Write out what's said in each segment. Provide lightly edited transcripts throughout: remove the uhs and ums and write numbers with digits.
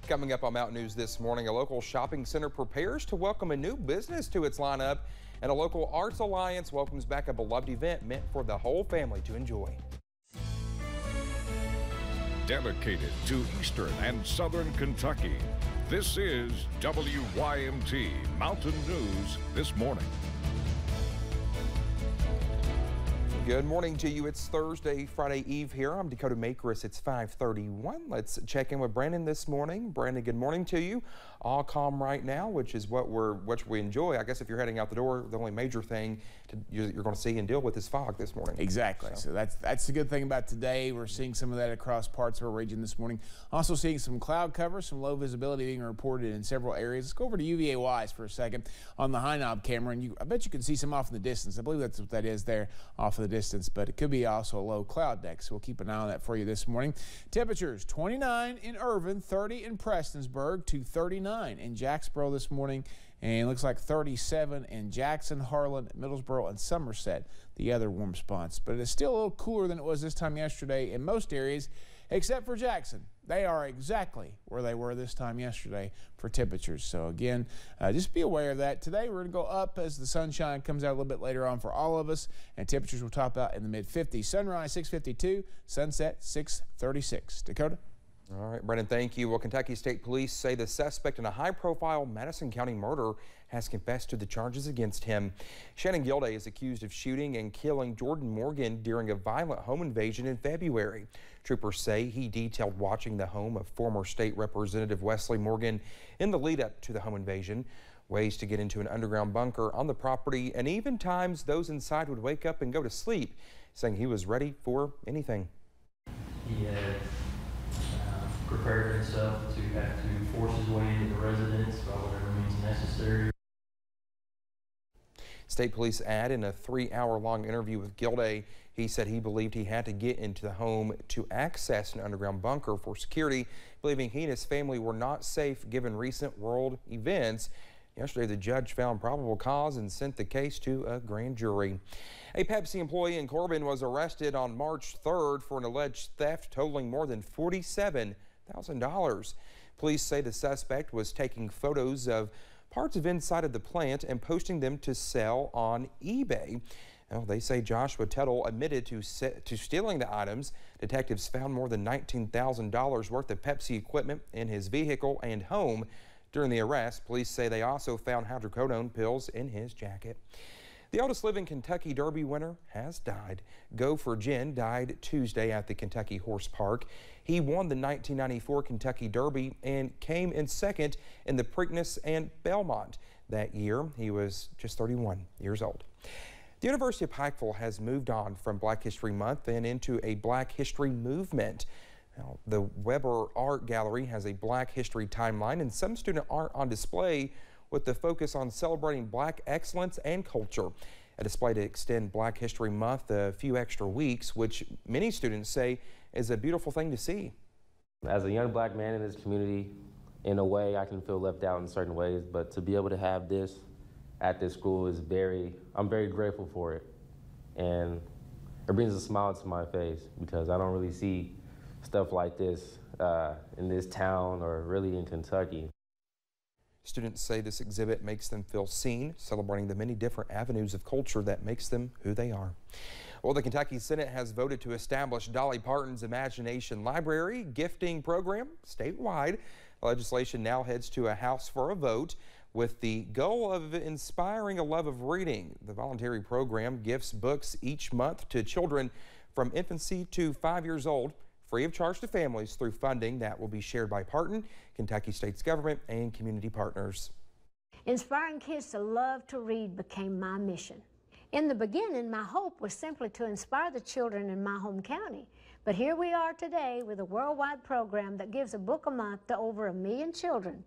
Coming up on Mountain News this morning, a local shopping center prepares to welcome a new business to its lineup, and a local arts alliance welcomes back a beloved event meant for the whole family to enjoy. Dedicated to Eastern and Southern Kentucky, this is WYMT Mountain News This Morning. Good morning to you. It's Thursday, Friday Eve here. I'm Dakota Makris. It's 5:31. Let's check in with Brandon this morning. Brandon, good morning to you. All calm right now, which is what we enjoy. I guess if you're heading out the door, the only major thing you're going to see and deal with is fog this morning. Exactly. So that's the good thing about today. We're seeing some of that across parts of our region this morning. Also seeing some cloud cover, some low visibility being reported in several areas. Let's go over to UVA-wise for a second on the high knob camera, and I bet you can see some off in the distance. I believe that's what that is there off in the distance, but it could be also a low cloud deck, so we'll keep an eye on that for you this morning. Temperatures 29 in Irvin, 30 in Prestonsburg, to 39 in Jacksboro this morning, and it looks like 37 in Jackson, Harlan, Middlesboro, and Somerset, the other warm spots. But it is still a little cooler than it was this time yesterday in most areas, except for Jackson. They are exactly where they were this time yesterday for temperatures. So again, just be aware of that. Today we're going to go up as the sunshine comes out a little bit later on for all of us, and temperatures will top out in the mid-50s. Sunrise 6:52, sunset 6:36. Dakota? All right, Brendan, thank you. Well, Kentucky State Police say the suspect in a high-profile Madison County murder has confessed to the charges against him. Shannon Gilday is accused of shooting and killing Jordan Morgan during a violent home invasion in February. Troopers say he detailed watching the home of former State Representative Wesley Morgan in the lead-up to the home invasion, ways to get into an underground bunker on the property, and even times those inside would wake up and go to sleep, saying he was ready for anything. He had prepared himself to have to force his way into the residence by whatever means necessary. State police add in a 3-hour-long interview with Gilday, he said he believed he had to get into the home to access an underground bunker for security, believing he and his family were not safe given recent world events. Yesterday, the judge found probable cause and sent the case to a grand jury. A Pepsi employee in Corbin was arrested on March 3rd for an alleged theft totaling more than $47,000. Police say the suspect was taking photos of parts of inside of the plant and posting them to sell on eBay. Well, they say Joshua Tuttle admitted to stealing the items. Detectives found more than $19,000 worth of Pepsi equipment in his vehicle and home. During the arrest, police say they also found hydrocodone pills in his jacket. The oldest living Kentucky Derby winner has died. Gopher Ginn died Tuesday at the Kentucky Horse Park. He won the 1994 Kentucky Derby and came in second in the Preakness and Belmont. That year, he was just 31 years old. The University of Pikeville has moved on from Black History Month and into a Black History movement. Now, the Weber Art Gallery has a Black History timeline and some student art on display with the focus on celebrating Black excellence and culture. A display to extend Black History Month a few extra weeks, which many students say is a beautiful thing to see. As a young Black man in this community, in a way I can feel left out in certain ways, but to be able to have this at this school is I'm very grateful for it. And it brings a smile to my face because I don't really see stuff like this in this town or really in Kentucky. Students say this exhibit makes them feel seen, celebrating the many different avenues of culture that makes them who they are. Well, the Kentucky Senate has voted to establish Dolly Parton's Imagination Library gifting program statewide. The legislation now heads to a House for a vote with the goal of inspiring a love of reading. The voluntary program gifts books each month to children from infancy to 5 years old, free of charge to families through funding that will be shared by Parton, Kentucky State's government, and community partners. Inspiring kids to love to read became my mission. In the beginning, my hope was simply to inspire the children in my home county. But here we are today with a worldwide program that gives a book a month to over 1 million children.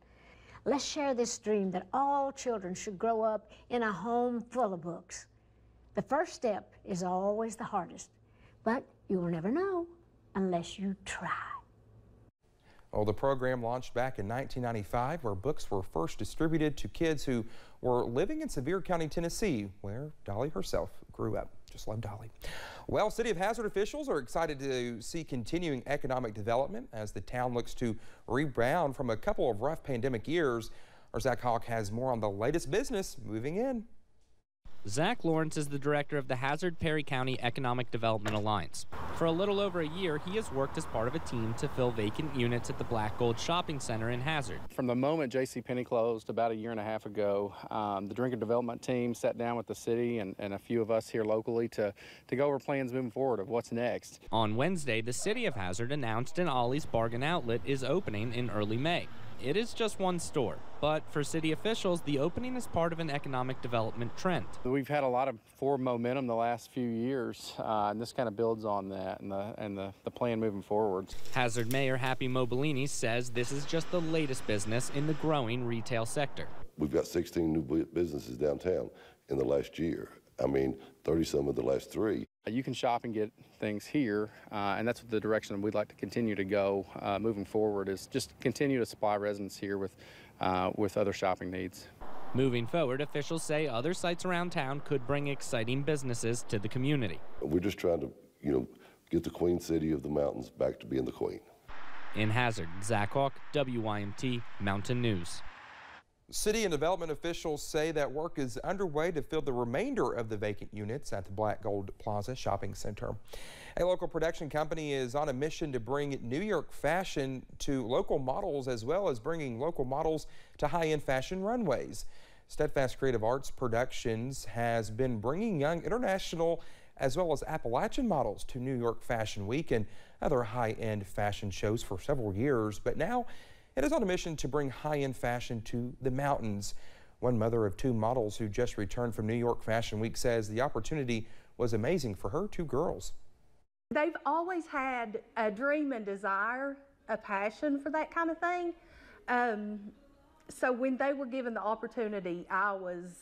Let's share this dream that all children should grow up in a home full of books. The first step is always the hardest, but you will never know unless you try. Well, the program launched back in 1995, where books were first distributed to kids who were living in Sevier County, Tennessee, where Dolly herself grew up. Just love Dolly. Well, City of Hazard officials are excited to see continuing economic development as the town looks to rebound from a couple of rough pandemic years. Our Zach Hawk has more on the latest business moving in. Zach Lawrence is the director of the Hazard Perry County Economic Development Alliance. For a little over a year, he has worked as part of a team to fill vacant units at the Black Gold Shopping Center in Hazard. From the moment JCPenney closed about a year and a half ago, the Drinker Development team sat down with the city and a few of us here locally to go over plans moving forward of what's next. On Wednesday, the City of Hazard announced an Ollie's Bargain Outlet is opening in early May. It is just one store, but for city officials, the opening is part of an economic development trend. We've had a lot of forward momentum the last few years, and this kind of builds on that and the plan moving forward. Hazard Mayor Happy Mobilini says this is just the latest business in the growing retail sector. We've got 16 new businesses downtown in the last year. 30-some of the last 3. You can shop and get things here, and that's the direction we'd like to continue to go moving forward, is just continue to supply residents here with other shopping needs. Moving forward, officials say other sites around town could bring exciting businesses to the community. We're just trying to, get the Queen City of the mountains back to being the Queen. In Hazard, Zach Hawk, WYMT Mountain News. City and development officials say that work is underway to fill the remainder of the vacant units at the Black Gold Plaza Shopping Center. A local production company is on a mission to bring New York fashion to local models, as well as bringing local models to high-end fashion runways. Steadfast Creative Arts Productions has been bringing young international as well as Appalachian models to New York Fashion Week and other high-end fashion shows for several years, but now it is on a mission to bring high-end fashion to the mountains. One mother of 2 models who just returned from New York Fashion Week says the opportunity was amazing for her 2 girls. They've always had a dream and desire, a passion for that kind of thing. So when they were given the opportunity, I was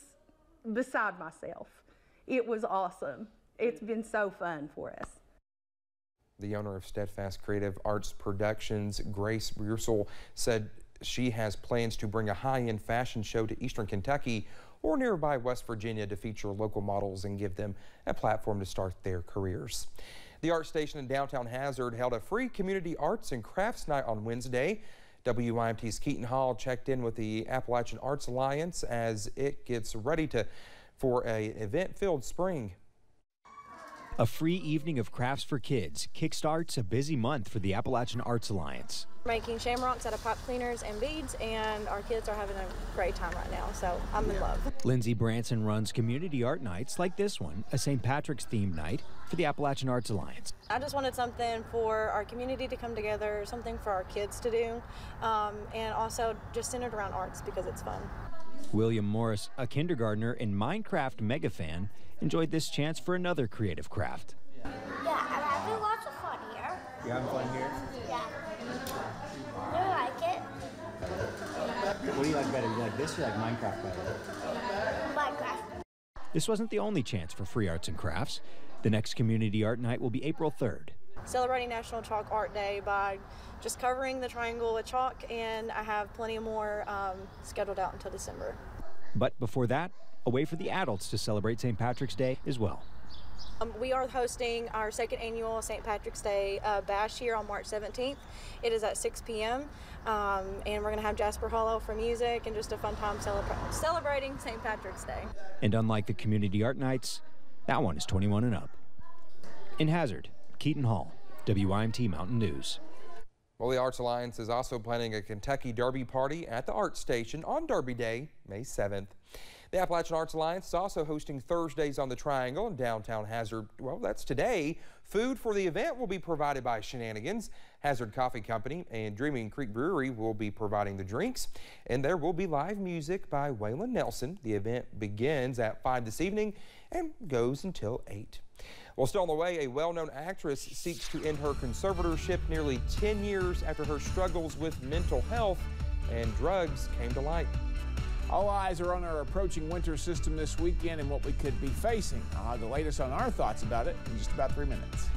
beside myself. It was awesome. It's been so fun for us. The owner of Steadfast Creative Arts Productions, Grace Bursell, said she has plans to bring a high-end fashion show to Eastern Kentucky or nearby West Virginia to feature local models and give them a platform to start their careers. The Art Station in downtown Hazard held a free community arts and crafts night on Wednesday. WYMT's Keaton Hall checked in with the Appalachian Arts Alliance as it gets ready for an event-filled spring. A free evening of crafts for kids kickstarts a busy month for the Appalachian Arts Alliance. Making shamrocks out of pipe cleaners and beads, and our kids are having a great time right now, so I'm in love. Lindsay Branson runs community art nights like this one, a St. Patrick's themed night for the Appalachian Arts Alliance. I just wanted something for our community to come together, something for our kids to do, and also just centered around arts because it's fun. William Morris, a kindergartner and Minecraft mega fan, enjoyed this chance for another creative craft. Yeah, I'm having lots of fun here. You having fun here? Yeah. I like it. What do you like better? You like this or like Minecraft better? Minecraft. This wasn't the only chance for free arts and crafts. The next community art night will be April 3rd. Celebrating National Chalk Art Day by just covering the triangle with chalk, and I have plenty more scheduled out until December. But before that, a way for the adults to celebrate St. Patrick's Day as well. We are hosting our 2nd annual St. Patrick's Day bash here on March 17th. It is at 6 p.m. And we're going to have Jasper Hollow for music and just a fun time celebrating St. Patrick's Day. And unlike the community art nights, that one is 21 and up. In Hazard, Keaton Hall, WYMT Mountain News. Well, the Arts Alliance is also planning a Kentucky Derby party at the Art Station on Derby Day, May 7th. The Appalachian Arts Alliance is also hosting Thursdays on the Triangle in downtown Hazard. Well, that's today. Food for the event will be provided by Shenanigans. Hazard Coffee Company and Dreaming Creek Brewery will be providing the drinks. And there will be live music by Waylon Nelson. The event begins at 5 this evening and goes until 8. Well, still on the way, a well-known actress seeks to end her conservatorship nearly 10 years after her struggles with mental health and drugs came to light. All eyes are on our approaching winter system this weekend and what we could be facing. I'll have the latest on our thoughts about it in just about 3 minutes.